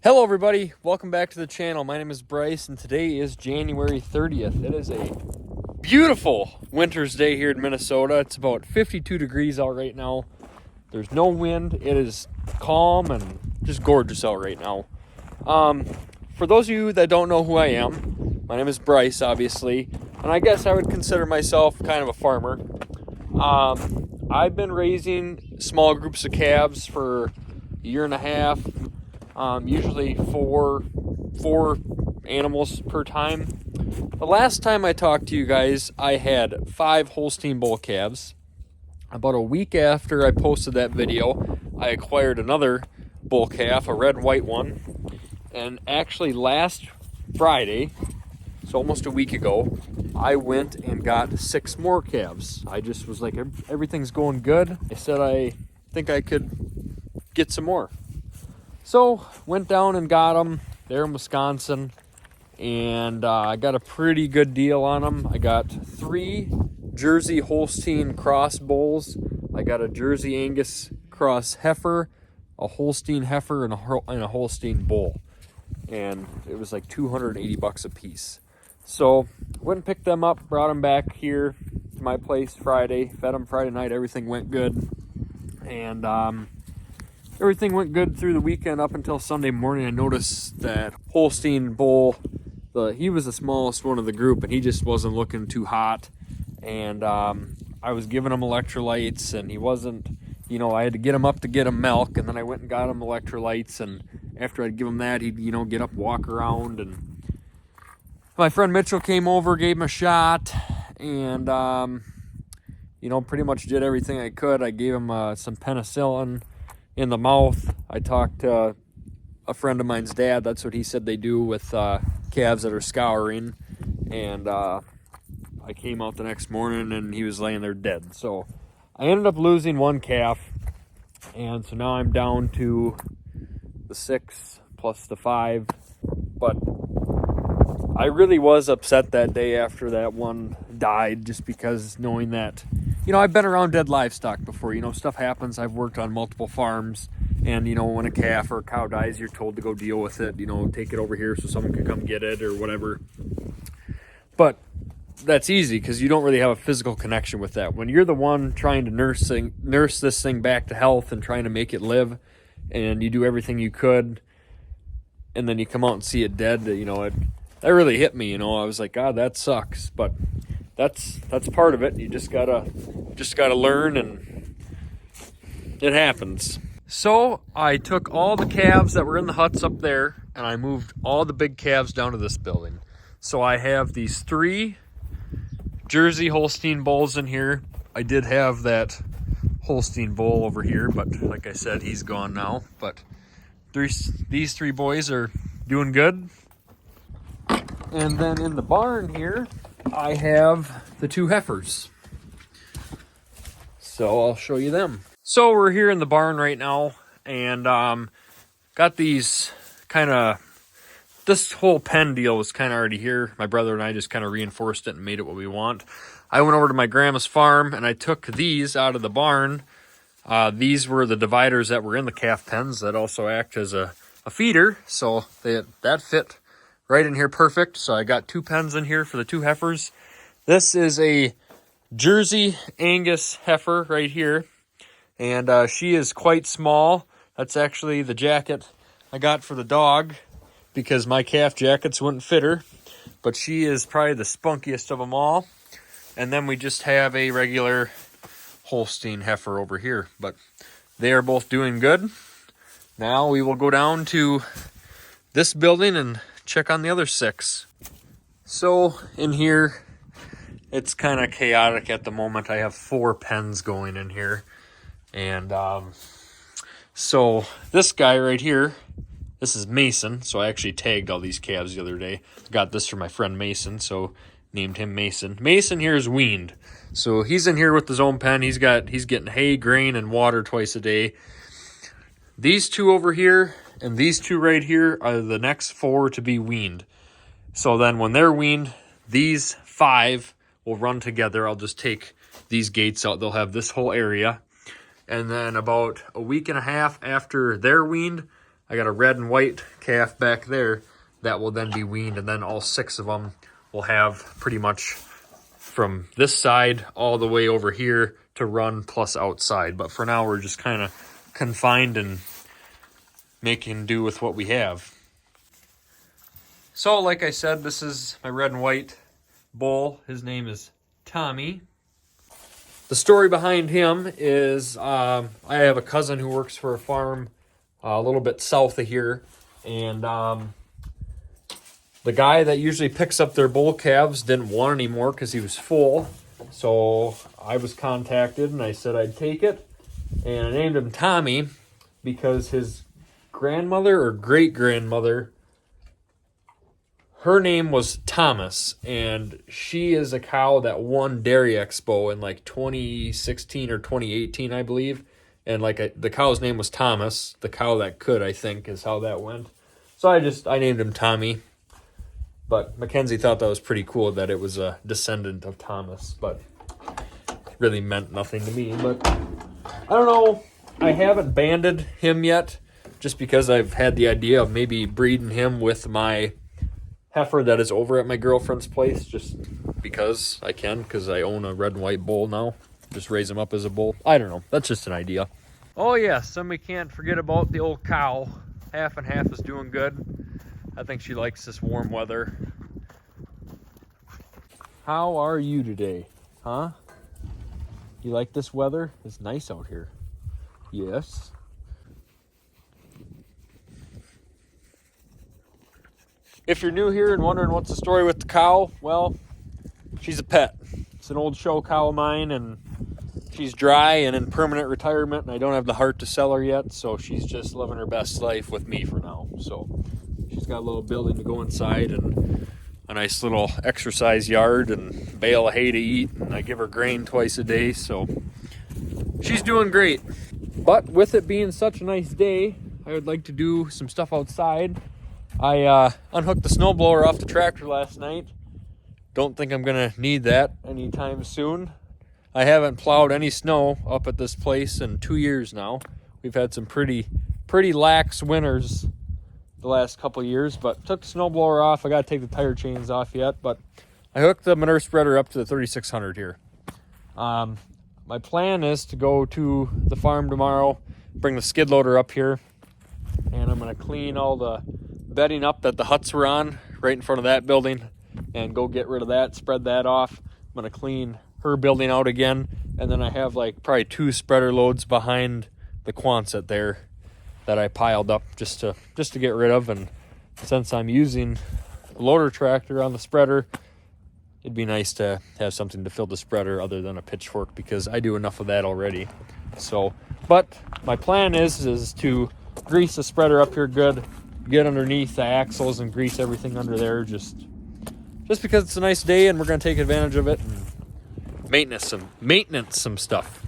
Hello everybody, welcome back to the channel. My name is Bryce and today is January 30th. It is a beautiful winter's day here in Minnesota. It's about 52 degrees out right now. There's no wind. It is calm and just gorgeous out right now. For those of you that don't know who I am, my name is Bryce, obviously, and I guess I would consider myself kind of a farmer. I've been raising small groups of calves for a year and a half. Usually four animals per time. The last time I talked to you guys, I had 5 Holstein bull calves. About a week after I posted that video, I acquired another bull calf, a red and white one. And actually last Friday, so almost a week ago, I went and got 6 more calves. I just was like, everything's going good. I said I think I could get some more. So went down and got them. They're in Wisconsin, and I got a pretty good deal on them. I got 3 Jersey Holstein cross bulls. I got a Jersey Angus cross heifer, a Holstein heifer, and a Holstein bull. And it was like $280 a piece. So went and picked them up, brought them back here to my place Friday, fed them Friday night. Everything went good, and everything went good through the weekend up until Sunday morning. I noticed that Holstein bull, he was the smallest one of the group, and he just wasn't looking too hot. And I was giving him electrolytes, and he wasn't, I had to get him up to get him milk, and then I went and got him electrolytes, and after I'd give him that, he'd, get up, walk around. And my friend Mitchell came over, gave him a shot, and, pretty much did everything I could. I gave him some penicillin in the mouth. I talked to a friend of mine's dad. That's what he said they do with calves that are scouring. And I came out the next morning and he was laying there dead. So I ended up losing 1 calf. And so now I'm down to the 6 plus the 5. But I really was upset that day after that one died, just because knowing that, I've been around dead livestock before. Stuff happens. I've worked on multiple farms, and, when a calf or a cow dies, you're told to go deal with it, take it over here so someone can come get it or whatever. But that's easy because you don't really have a physical connection with that. When you're the one trying to nurse this thing back to health and trying to make it live, and you do everything you could, and then you come out and see it dead, that really hit me. I was like, God, that sucks. But that's part of it. You just gotta learn, and it happens. So I took all the calves that were in the huts up there, and I moved all the big calves down to this building. So I have these 3 Jersey Holstein bulls in here. I did have that Holstein bull over here, but like I said, he's gone now. But these 3 boys are doing good. And then in the barn here, I have the 2 heifers. So I'll show you them. So we're here in the barn right now, and got these this whole pen deal was kind of already here. My brother and I just kind of reinforced it and made it what we want. I went over to my grandma's farm and I took these out of the barn. These were the dividers that were in the calf pens that also act as a feeder. So that fit right in here perfect. So I got 2 pens in here for the 2 heifers. This is a Jersey Angus heifer right here. And she is quite small. That's actually the jacket I got for the dog, because my calf jackets wouldn't fit her. But she is probably the spunkiest of them all. And then we just have a regular Holstein heifer over here. But they are both doing good. Now we will go down to this building and check on the other 6. So in here, it's kind of chaotic at the moment. I have 4 pens going in here. And so this guy right here, this is Mason. So I actually tagged all these calves the other day. Got this from my friend Mason, so named him Mason. Mason here is weaned. So he's in here with his own pen. He's getting hay, grain, and water twice a day. These 2 over here and these 2 right here are the next 4 to be weaned. So then when they're weaned, these 5 will run together. I'll just take these gates out. They'll have this whole area. And then about a week and a half after they're weaned, I got a red and white calf back there that will then be weaned, and then all 6 of them will have pretty much from this side all the way over here to run plus outside. But for now, we're just kind of confined and making do with what we have. So like I said, this is my red and white bull. His name is Tommy. The story behind him is I have a cousin who works for a farm a little bit south of here, and the guy that usually picks up their bull calves didn't want any more because he was full. So I was contacted and I said I'd take it, and I named him Tommy because his grandmother or great-grandmother, her name was Thomas, and she is a cow that won Dairy Expo in like 2016 or 2018, I believe. And the cow's name was Thomas. The cow that could, I think, is how that went. So I named him Tommy. But Mackenzie thought that was pretty cool that it was a descendant of Thomas, but it really meant nothing to me. But I don't know. I haven't banded him yet, just because I've had the idea of maybe breeding him with my heifer that is over at my girlfriend's place, just because I can, because I own a red and white bull now. Just raise him up as a bull. I don't know. That's just an idea. Oh yes, and we can't forget about the old cow. Half and half is doing good. I think she likes this warm weather. How are you today? Huh? You like this weather? It's nice out here. Yes. If you're new here and wondering what's the story with the cow, well, she's a pet. It's an old show cow of mine, and she's dry and in permanent retirement, and I don't have the heart to sell her yet, so she's just living her best life with me for now. So she's got a little building to go inside and a nice little exercise yard and bale of hay to eat, and I give her grain twice a day, so she's doing great. But with it being such a nice day, I would like to do some stuff outside. I unhooked the snowblower off the tractor last night. Don't think I'm gonna need that anytime soon. I haven't plowed any snow up at this place in 2 years now. We've had some pretty lax winters the last couple years, but took the snowblower off. I gotta take the tire chains off yet, but I hooked the manure spreader up to the 3600 here. My plan is to go to the farm tomorrow, bring the skid loader up here, and I'm gonna clean all the bedding up that the huts were on right in front of that building and go get rid of that, spread that off. I'm gonna clean her building out again, and then I have like probably 2 spreader loads behind the Quonset there that I piled up just to get rid of. And since I'm using a loader tractor on the spreader, it'd be nice to have something to fill the spreader other than a pitchfork, because I do enough of that already. So, but my plan is to grease the spreader up here good, get underneath the axles and grease everything under there, just because it's a nice day and we're going to take advantage of it and maintenance some stuff.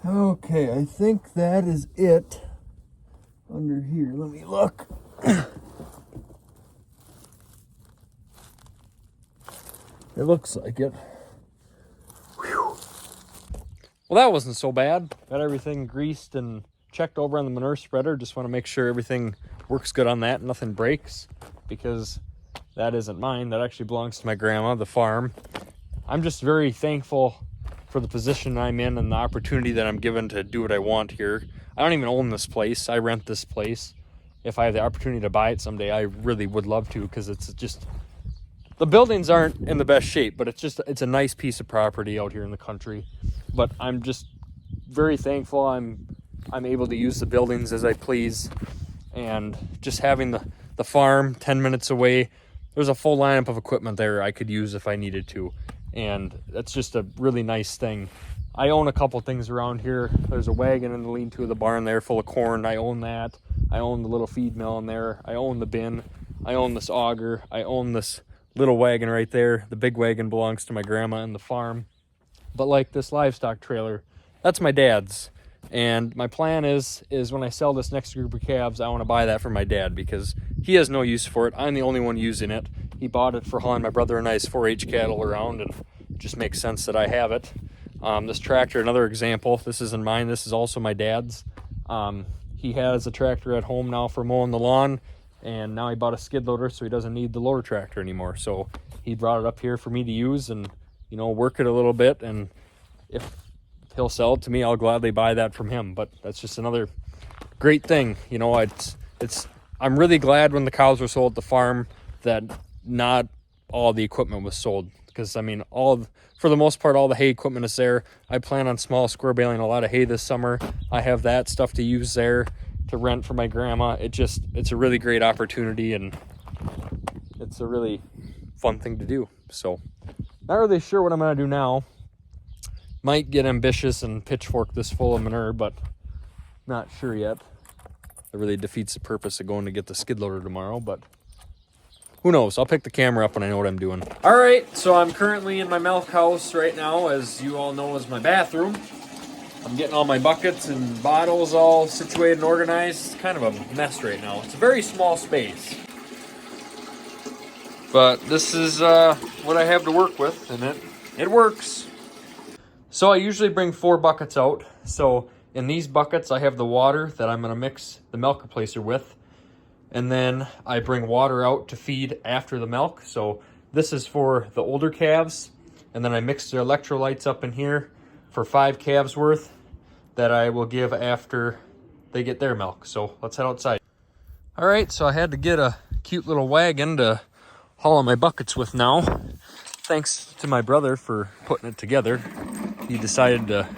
Okay, I think that is it under here. Let me look. It looks like it. Whew. Well, that wasn't so bad. Got everything greased and checked over on the manure spreader. Just want to make sure everything works good on that, nothing breaks, because that isn't mine. That actually belongs to my grandma, the farm. I'm just very thankful for the position I'm in and the opportunity that I'm given to do what I want here. I don't even own this place. I rent this place. If I have the opportunity to buy it someday, I really would love to, because it's just, the buildings aren't in the best shape, but it's a nice piece of property out here in the country. But I'm just very thankful I'm able to use the buildings as I please, and just having the farm 10 minutes away, there's a full lineup of equipment there I could use if I needed to. And that's just a really nice thing. I own a couple things around here. There's a wagon in the lean-to of the barn there full of corn. I own that. I own the little feed mill in there. I own the bin. I own this auger. I own this little wagon right there. The big wagon belongs to my grandma and the farm. But like this livestock trailer, that's my dad's. And my plan is when I sell this next group of calves, I want to buy that for my dad because he has no use for it. I'm the only one using it. He bought it for hauling my brother and I's 4-H cattle around, and it just makes sense that I have it. This tractor, another example, this isn't mine, this is also my dad's. He has a tractor at home now for mowing the lawn, and now he bought a skid loader, so he doesn't need the loader tractor anymore. So he brought it up here for me to use and, you know, work it a little bit. And if he'll sell it to me, I'll gladly buy that from him. But that's just another great thing. You know, I'm really glad when the cows were sold at the farm that not all the equipment was sold. Because, I mean, for the most part, all the hay equipment is there. I plan on small square baling a lot of hay this summer. I have that stuff to use there to rent for my grandma. It's a really great opportunity, and it's a really fun thing to do. So, not really sure what I'm going to do now. Might get ambitious and pitchfork this full of manure, but not sure yet. It really defeats the purpose of going to get the skid loader tomorrow, but who knows? I'll pick the camera up when I know what I'm doing. All right, so I'm currently in my milk house right now, as you all know is my bathroom. I'm getting all my buckets and bottles all situated and organized. It's kind of a mess right now. It's a very small space. But this is what I have to work with, and it works. So I usually bring 4 buckets out. So in these buckets, I have the water that I'm gonna mix the milk replacer with. And then I bring water out to feed after the milk. So this is for the older calves. And then I mix their electrolytes up in here for 5 calves worth that I will give after they get their milk. So let's head outside. All right, so I had to get a cute little wagon to haul all my buckets with now. Thanks to my brother for putting it together. He decided to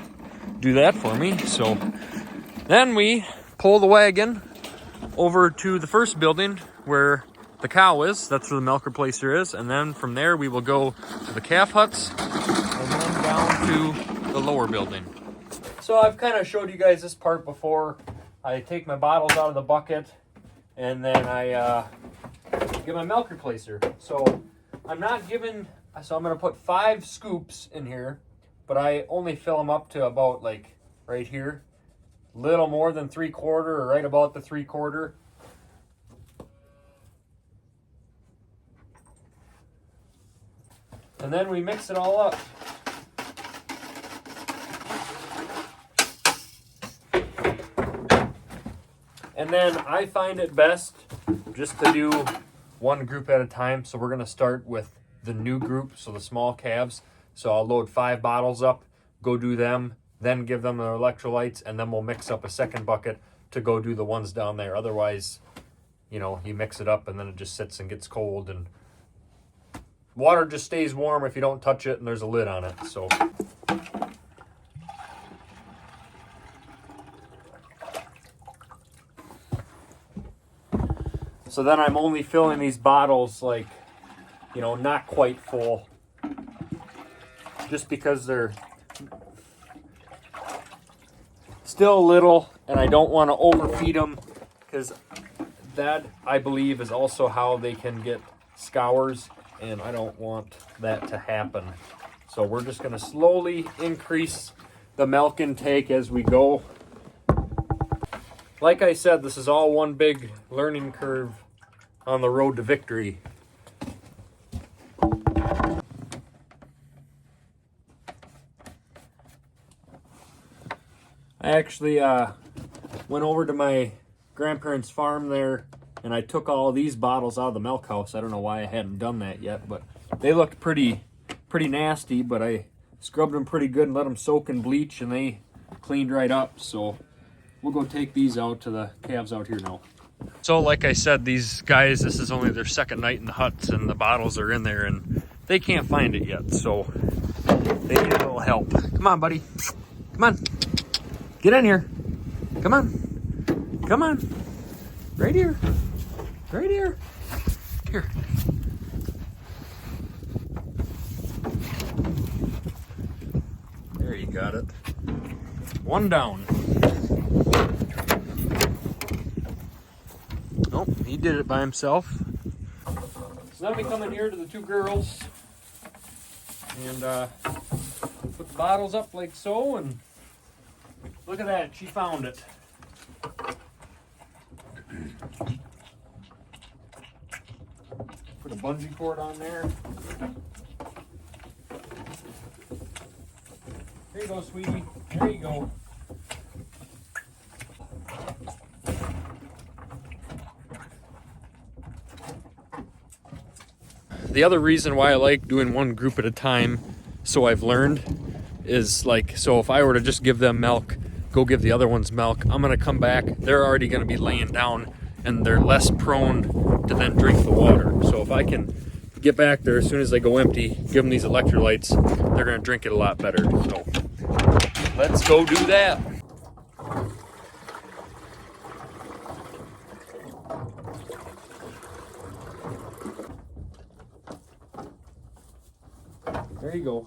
do that for me. So then we pull the wagon over to the first building where the cow is. That's where the milk replacer is. And then from there we will go to the calf huts and then down to the lower building. So I've kind of showed you guys this part before. I take my bottles out of the bucket and then I get my milk replacer. So I'm going to put 5 scoops in here, but I only fill them up to about like right here. Little more than 3/4 or right about the 3/4. And then we mix it all up. And then I find it best just to do one group at a time. So we're going to start with the new group, so the small calves. So I'll load 5 bottles up, go do them, then give them their electrolytes, and then we'll mix up a second bucket to go do the ones down there. Otherwise, you know, you mix it up and then it just sits and gets cold, and water just stays warm if you don't touch it, and there's a lid on it. So then I'm only filling these bottles like, you know, not quite full, just because they're still little and I don't want to overfeed them, because that, I believe, is also how they can get scours, and I don't want that to happen. So we're just going to slowly increase the milk intake as we go. Like I said, this is all one big learning curve on the road to victory. I actually went over to my grandparents' farm there, and I took all these bottles out of the milk house. I don't know why I hadn't done that yet, but they looked pretty nasty, but I scrubbed them pretty good and let them soak in bleach, and they cleaned right up. So we'll go take these out to the calves out here now. So like I said, these guys, this is only their second night in the huts, and the bottles are in there, and they can't find it yet, so they need a little help. Come on, buddy. Come on. Get in here. Come on. Come on. Right here. Right here. Here. There, you got it. One down. Oh, he did it by himself. So then we come in here to the 2 girls and put the bottles up like so, and look Look at that, she found it. Put a bungee cord on there. There you go, sweetie. There you go. The other reason why I like doing one group at a time, so I've learned, is like, so if I were to just give them milk, go give the other ones milk, I'm gonna come back, they're already gonna be laying down and they're less prone to then drink the water. So if I can get back there as soon as they go empty, give them these electrolytes, they're gonna drink it a lot better. So let's go do that. There you go.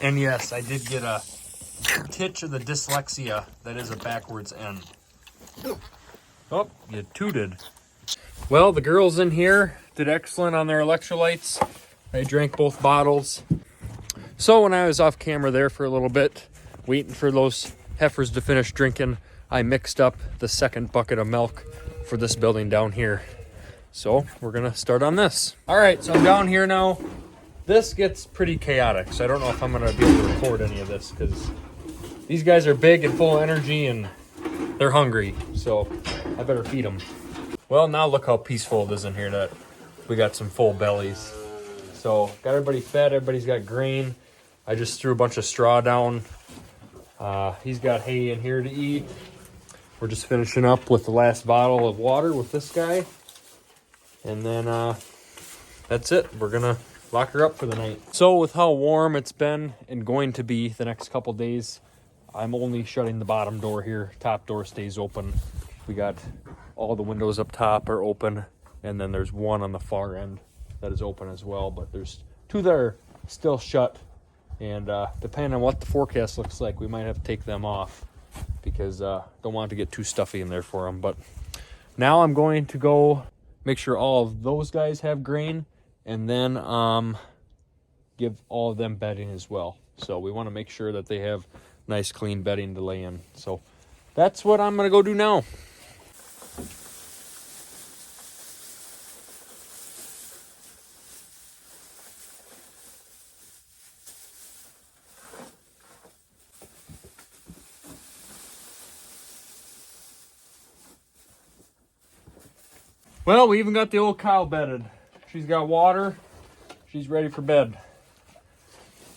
And yes, I did get a titch of the dyslexia that is a backwards N. Oh, you tooted. Well, the girls in here did excellent on their electrolytes. They drank both bottles. So when I was off camera there for a little bit, waiting for those heifers to finish drinking, I mixed up the second bucket of milk for this building down here. So we're gonna start on this. All right, so I'm down here now. This gets pretty chaotic, so I don't know if I'm gonna be able to record any of this because these guys are big and full of energy and they're hungry, so I better feed them. Well, now look how peaceful it is in here that we got some full bellies. So got everybody fed, everybody's got grain. I just threw a bunch of straw down. He's got hay in here to eat. We're just finishing up with the last bottle of water with this guy. And then that's it. We're gonna lock her up for the night. So with how warm it's been and going to be the next couple days, I'm only shutting the bottom door here. Top door stays open. We got all the windows up top are open, and then there's one on the far end that is open as well, but there's two that are still shut, and depending on what the forecast looks like, we might have to take them off because don't want it to get too stuffy in there for them. But now I'm going to go make sure all of those guys have grain, and then give all of them bedding as well. So we want to make sure that they have nice clean bedding to lay in. So that's what I'm going to go do now. Well, we even got the old cow bedded. She's got water. She's ready for bed.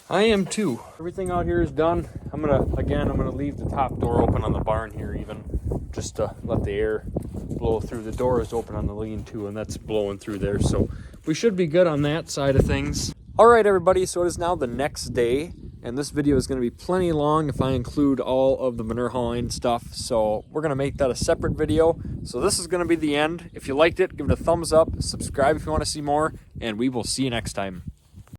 I am too. Everything out here is done. I'm gonna leave the top door open on the barn here even, just to let the air blow through. The door is open on the lean-to, and that's blowing through there. So we should be good on that side of things. All right, everybody, so it is now the next day, and this video is gonna be plenty long if I include all of the manure hauling stuff. So we're gonna make that a separate video. So this is gonna be the end. If you liked it, give it a thumbs up, subscribe if you wanna see more, and we will see you next time.